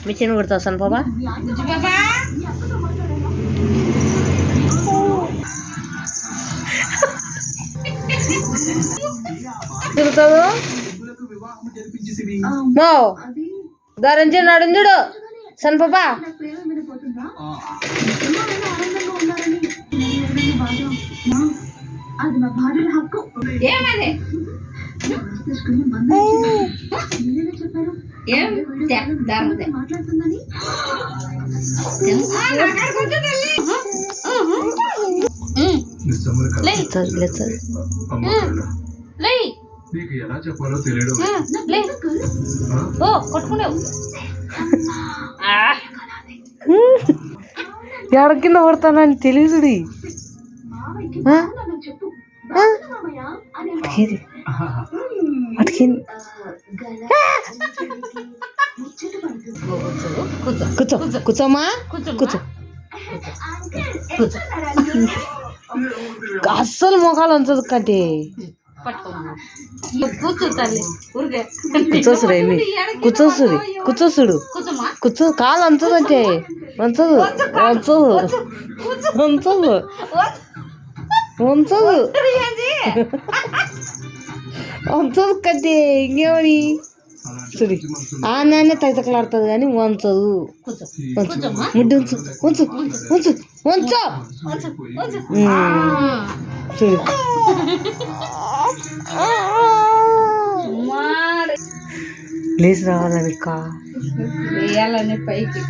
Machine కుడతావు sun పాపా. తిరుగుతావు ధరించి నడుంచుడు sun పాపా. ఎడ కింద పడతానని తెలియదుడి. కూర్చో కూర్చోమా కూర్చో. అస్సలు మొఖాలు ఉంచదు కంటే. కూర్చోసుడు ఏమి కూర్చోసుడు కూర్చోసుడు కూర్చో. కాలు అంచదంటే వంచదు వంచదు వంచదు వంచదు వంచదు కంటే. ఇంకేమని చూడి ఆ నాన్నే తైతకలాడుతుంది కానీ వంచదు. వంచు ముడ్డు ఉంచు ఉంచు ఉంచు వంచు చూడు. లేచి రావాలని ఇంకా వేయాలని పైకి.